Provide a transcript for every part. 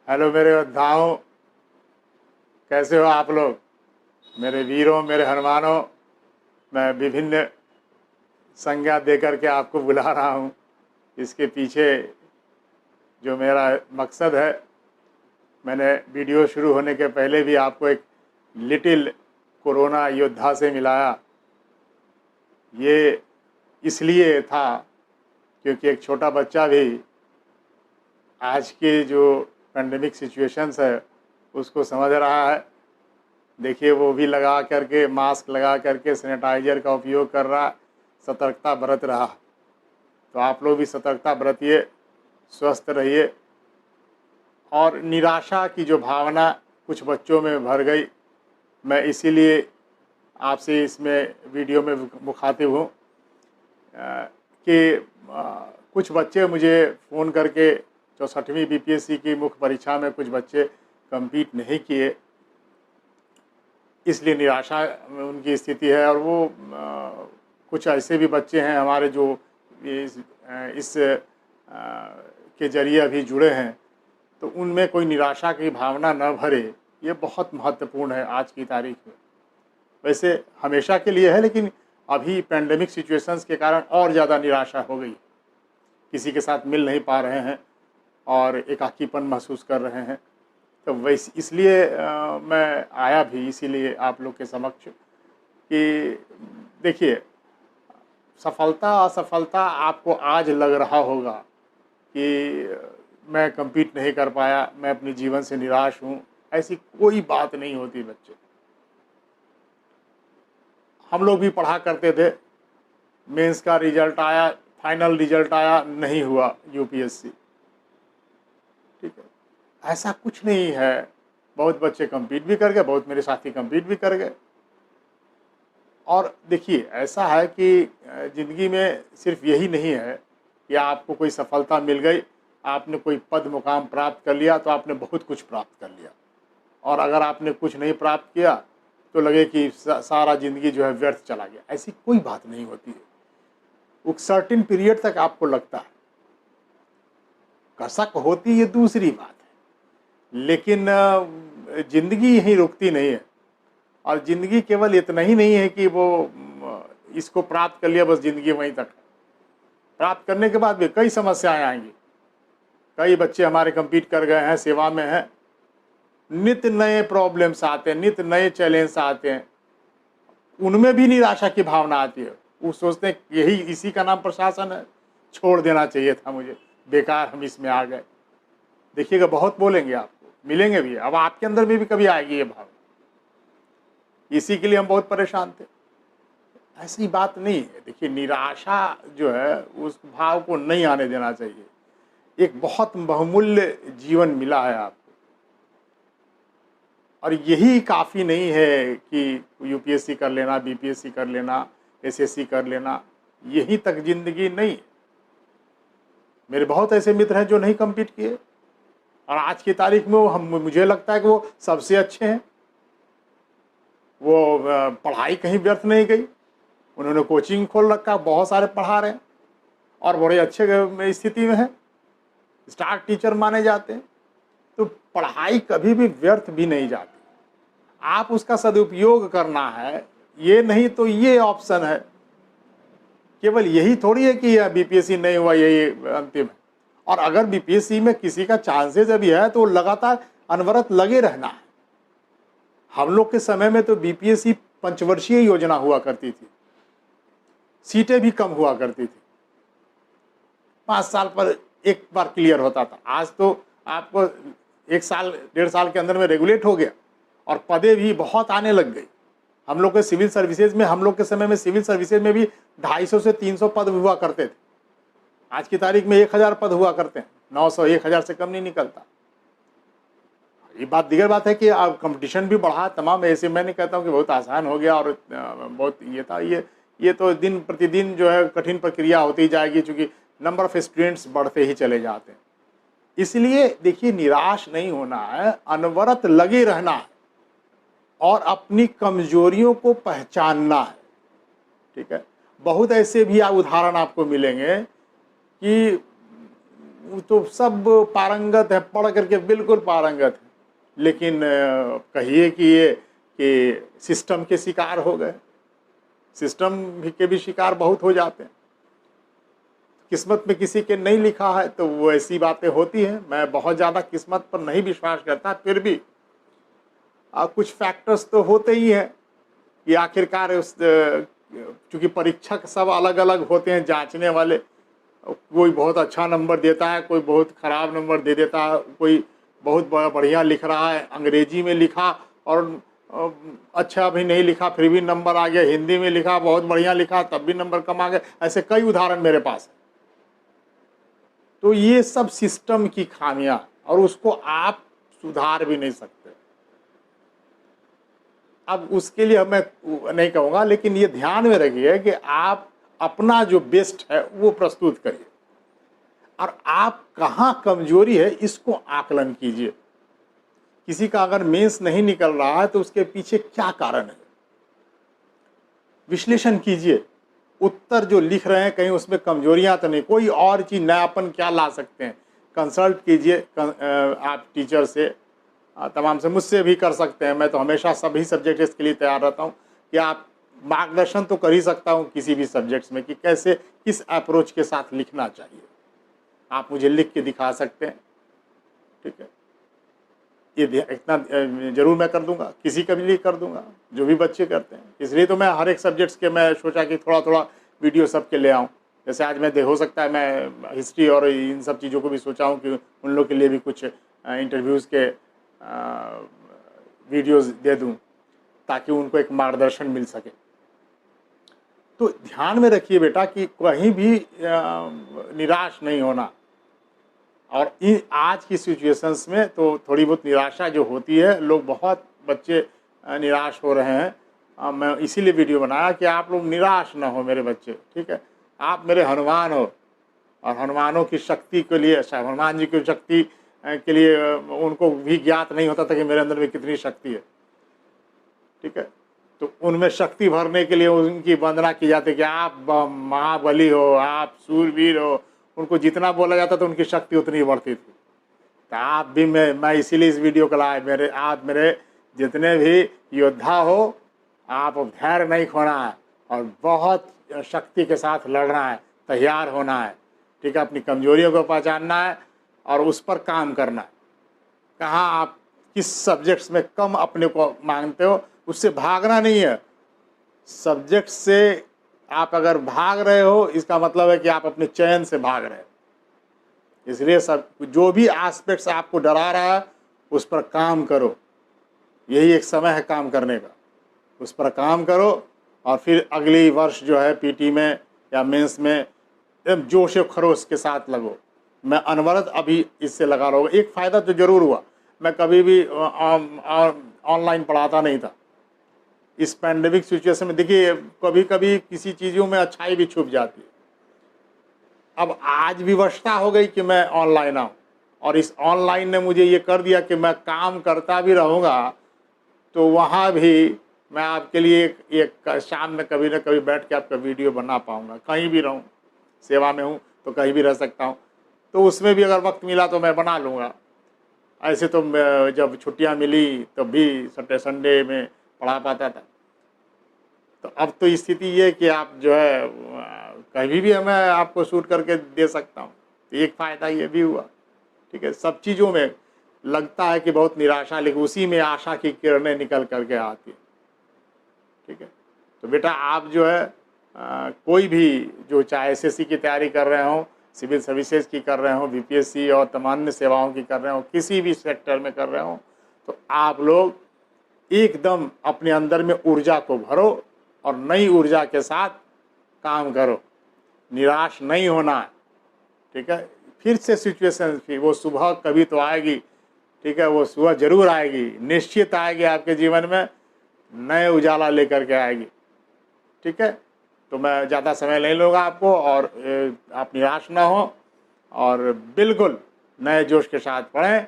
Hello मेरे योद्धाओं, कैसे हो आप लोग? मेरे वीरों, मेरे हनुमानों, मैं विभिन्न संज्ञा देकर के आपको बुला रहा हूँ। इसके पीछे जो मेरा मकसद है, मैंने वीडियो शुरू होने के पहले भी आपको एक लिटिल कोरोना योद्धा से मिलाया। ये इसलिए था क्योंकि एक छोटा बच्चा भी आज के जो पेंडेमिक सिचुएशंस है उसको समझ रहा है। देखिए, वो भी लगा करके, मास्क लगा करके, सैनिटाइजर का उपयोग कर रहा, सतर्कता बरत रहा। तो आप लोग भी सतर्कता बरतिए, स्वस्थ रहिए। और निराशा की जो भावना कुछ बच्चों में भर गई, मैं इसीलिए आपसे इसमें वीडियो में मुखातिब हूँ कि कुछ बच्चे मुझे फ़ोन करके 64वीं बीपीएससी की मुख्य परीक्षा में कुछ बच्चे कम्पीट नहीं किए, इसलिए निराशा में उनकी स्थिति है। और वो कुछ ऐसे भी बच्चे हैं हमारे जो इस के ज़रिए अभी जुड़े हैं, तो उनमें कोई निराशा की भावना न भरे, ये बहुत महत्वपूर्ण है आज की तारीख में। वैसे हमेशा के लिए है, लेकिन अभी पेंडेमिक सिचुएशंस के कारण और ज़्यादा निराशा हो गई। किसी के साथ मिल नहीं पा रहे हैं और एकाकीपन महसूस कर रहे हैं। तो वैसे इसलिए मैं आया भी इसीलिए आप लोग के समक्ष कि देखिए, सफलता असफलता आपको आज लग रहा होगा कि मैं कम्पीट नहीं कर पाया, मैं अपने जीवन से निराश हूँ। ऐसी कोई बात नहीं होती बच्चे। हम लोग भी पढ़ा करते थे, मेंस का रिजल्ट आया, फाइनल रिजल्ट आया, नहीं हुआ यूपीएससी, ठीक है। ऐसा कुछ नहीं है। बहुत बच्चे कम्पीट भी कर गए, बहुत मेरे साथी कम्पीट भी कर गए। और देखिए, ऐसा है कि ज़िंदगी में सिर्फ यही नहीं है कि आपको कोई सफलता मिल गई, आपने कोई पद मुकाम प्राप्त कर लिया तो आपने बहुत कुछ प्राप्त कर लिया। और अगर आपने कुछ नहीं प्राप्त किया तो लगे कि सारा ज़िंदगी जो है व्यर्थ चला गया। ऐसी कोई बात नहीं होती है। एक सर्टेन पीरियड तक आपको लगता है, कसक होती ये दूसरी बात है, लेकिन ज़िंदगी यहीं रुकती नहीं है। और ज़िंदगी केवल इतना ही नहीं है कि वो इसको प्राप्त कर लिया बस ज़िंदगी वहीं तक है। प्राप्त करने के बाद भी कई समस्याएं आएंगी। कई बच्चे हमारे कम्पीट कर गए हैं, सेवा में हैं, नित्य नए प्रॉब्लम्स आते हैं, नित्य नए चैलेंज आते हैं, उनमें भी निराशा की भावना आती है। वो सोचते हैं यही इसी का नाम प्रशासन है, छोड़ देना चाहिए था मुझे, बेकार हम इसमें आ गए। देखिएगा, बहुत बोलेंगे, आपको मिलेंगे भी, अब आपके अंदर में भी कभी आएगी ये भावना। इसी के लिए हम बहुत परेशान थे। ऐसी बात नहीं है। देखिए, निराशा जो है उस भाव को नहीं आने देना चाहिए। एक बहुत बहुमूल्य जीवन मिला है आपको, और यही काफ़ी नहीं है कि यूपीएससी कर लेना, बीपीएससी कर लेना, एसएससी कर लेना, यही तक जिंदगी नहीं। मेरे बहुत ऐसे मित्र हैं जो नहीं कम्पीट किए, और आज की तारीख में वो मुझे लगता है कि वो सबसे अच्छे हैं। वो पढ़ाई कहीं व्यर्थ नहीं गई, उन्होंने कोचिंग खोल रखा, बहुत सारे पढ़ा रहे हैं और बड़े अच्छे स्थिति में हैं, स्टार टीचर माने जाते हैं। तो पढ़ाई कभी भी व्यर्थ भी नहीं जाती, आप उसका सदुपयोग करना है। ये नहीं तो ये ऑप्शन है, केवल यही थोड़ी है कि बीपीएससी नहीं हुआ यही अंतिम है। और अगर बीपीएससी में किसी का चांसेस अभी है तो लगातार अनवरत लगे रहना है। हम लोग के समय में तो बीपीएससी पंचवर्षीय योजना हुआ करती थी, सीटें भी कम हुआ करती थी, 5 साल पर एक बार क्लियर होता था। आज तो आपको 1 साल 1.5 साल के अंदर में रेगुलेट हो गया और पदें भी बहुत आने लग गई। हम लोग के सिविल सर्विसेज में, हम लोग के समय में सिविल सर्विसेज में भी 250 से 300 पद हुआ करते थे। आज की तारीख में 1000 पद हुआ करते हैं, 900 1000 से कम नहीं निकलता। ये बात दीगर बात है कि अब कंपटीशन भी बढ़ा तमाम। ऐसे मैं नहीं कहता हूँ कि बहुत आसान हो गया और बहुत ये था, ये तो दिन प्रतिदिन जो है कठिन प्रक्रिया होती जाएगी, चूँकि नंबर ऑफ स्टूडेंट्स बढ़ते ही चले जाते हैं। इसलिए देखिए, निराश नहीं होना है, अनवरत लगे रहना है और अपनी कमजोरियों को पहचानना है, ठीक है। बहुत ऐसे भी उदाहरण आपको मिलेंगे कि वो तो सब पारंगत है, पढ़ करके बिल्कुल पारंगत है, लेकिन कहिए कि ये कि सिस्टम के शिकार हो गए। सिस्टम के भी शिकार बहुत हो जाते हैं। किस्मत में किसी के नहीं लिखा है तो वो ऐसी बातें होती हैं। मैं बहुत ज़्यादा किस्मत पर नहीं विश्वास करता, फिर भी कुछ फैक्टर्स तो होते ही हैं कि आखिरकार उस, चूँकि परीक्षक सब अलग अलग होते हैं, जांचने वाले, कोई बहुत अच्छा नंबर देता है, कोई बहुत ख़राब नंबर दे देता है, कोई बहुत बढ़िया लिख रहा है, अंग्रेजी में लिखा और अच्छा भी नहीं लिखा फिर भी नंबर आ गया, हिंदी में लिखा बहुत बढ़िया लिखा तब भी नंबर कम आ गए। ऐसे कई उदाहरण मेरे पास है। तो ये सब सिस्टम की खामियां, और उसको आप सुधार भी नहीं सकते। अब उसके लिए मैं नहीं कहूँगा, लेकिन ये ध्यान में रखिए कि आप अपना जो बेस्ट है वो प्रस्तुत करिए, और आप कहाँ कमजोरी है इसको आकलन कीजिए। किसी का अगर मेंस नहीं निकल रहा है तो उसके पीछे क्या कारण है, विश्लेषण कीजिए। उत्तर जो लिख रहे हैं कहीं उसमें कमजोरियां तो नहीं, कोई और चीज़ नयापन क्या ला सकते हैं, कंसल्ट कीजिए आप टीचर से, तमाम से, मुझसे भी कर सकते हैं। मैं तो हमेशा सभी सब्जेक्ट्स के लिए तैयार रहता हूँ कि आप मार्गदर्शन तो कर ही सकता हूँ किसी भी सब्जेक्ट्स में कि कैसे किस अप्रोच के साथ लिखना चाहिए, आप मुझे लिख के दिखा सकते हैं। ठीक है, ये इतना जरूर मैं कर दूंगा, किसी का भी लिए कर दूंगा, जो भी बच्चे करते हैं। इसलिए तो मैं हर एक सब्जेक्ट्स के मैं सोचा कि थोड़ा थोड़ा वीडियो सबके ले आऊँ। जैसे आज मैं हो सकता है मैं हिस्ट्री और इन सब चीज़ों को भी सोचा हूँ कि उन लोग के लिए भी कुछ इंटरव्यूज़ के वीडियोज़ दे दूँ ताकि उनको एक मार्गदर्शन मिल सके। तो ध्यान में रखिए बेटा कि कहीं भी निराश नहीं होना। और इन आज की सिचुएशंस में तो थोड़ी बहुत निराशा जो होती है, लोग बहुत बच्चे निराश हो रहे हैं। मैं इसीलिए वीडियो बनाया कि आप लोग निराश ना हो मेरे बच्चे। ठीक है, आप मेरे हनुमान हो, और हनुमानों की शक्ति के लिए, हनुमान जी की शक्ति के लिए उनको भी ज्ञात नहीं होता था कि मेरे अंदर में कितनी शक्ति है। ठीक है, तो उनमें शक्ति भरने के लिए उनकी वंदना की जाती है कि आप महाबली हो, आप सूरवीर हो। उनको जितना बोला जाता था उनकी शक्ति उतनी बढ़ती थी। तो आप भी, मैं इसीलिए इस वीडियो को लाया, आप मेरे जितने भी योद्धा हो, आप धैर्य नहीं खोना है और बहुत शक्ति के साथ लड़ना है, तैयार होना है। ठीक है, अपनी कमजोरियों को पहचानना है और उस पर काम करना है। कहाँ आप किस सब्जेक्ट्स में कम अपने को मांगते हो, उससे भागना नहीं है। सब्जेक्ट से आप अगर भाग रहे हो इसका मतलब है कि आप अपने चयन से भाग रहे हो। इसलिए सब जो भी एस्पेक्ट्स आपको डरा रहा है उस पर काम करो। यही एक समय है काम करने का, उस पर काम करो और फिर अगली वर्ष जो है पीटी में या मेंस में एकदम जोश खरोश के साथ लगो। मैं अनवरत अभी इससे लगा रहा हूँ। एक फ़ायदा तो ज़रूर हुआ, मैं कभी भी ऑनलाइन पढ़ाता नहीं था। इस पैंडेमिक सिचुएशन में देखिए कभी कभी किसी चीज़ों में अच्छाई भी छुप जाती है। अब आज विवशता हो गई कि मैं ऑनलाइन आऊँ, और इस ऑनलाइन ने मुझे ये कर दिया कि मैं काम करता भी रहूँगा तो वहाँ भी मैं आपके लिए एक शाम में कभी ना कभी बैठ के आपका वीडियो बना पाऊँगा। कहीं भी रहूँ, सेवा में हूँ तो कहीं भी रह सकता हूँ, तो उसमें भी अगर वक्त मिला तो मैं बना लूँगा। ऐसे तो जब छुट्टियाँ मिली तब भी सैटरडे संडे में पढ़ा पाता था। तो अब तो स्थिति ये कि आप जो है कहीं भी मैं आपको शूट करके दे सकता हूँ। तो एक फ़ायदा ये भी हुआ। ठीक है, सब चीज़ों में लगता है कि बहुत निराशा, लेकिन उसी में आशा की किरणें निकल करके आती है। ठीक है, तो बेटा आप जो है कोई भी जो चाहे एसएससी की तैयारी कर रहे हो, सिविल सर्विसेज की कर रहे हो, बीपीएससी और तमाम सेवाओं की कर रहे हो, किसी भी सेक्टर में कर रहे हो, तो आप लोग एकदम अपने अंदर में ऊर्जा को भरो और नई ऊर्जा के साथ काम करो। निराश नहीं होना है। ठीक है, फिर से सिचुएशन थी, वो सुबह कभी तो आएगी। ठीक है, वो सुबह जरूर आएगी, निश्चित आएगी आपके जीवन में, नए उजाला लेकर के आएगी। ठीक है, तो मैं ज़्यादा समय नहीं लूँगा आपको, और आप निराश ना हो और बिल्कुल नए जोश के साथ पढ़ें।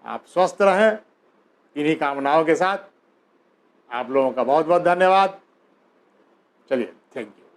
आप स्वस्थ रहें, इन्हीं कामनाओं के साथ आप लोगों का बहुत बहुत धन्यवाद। चलिए, थैंक यू।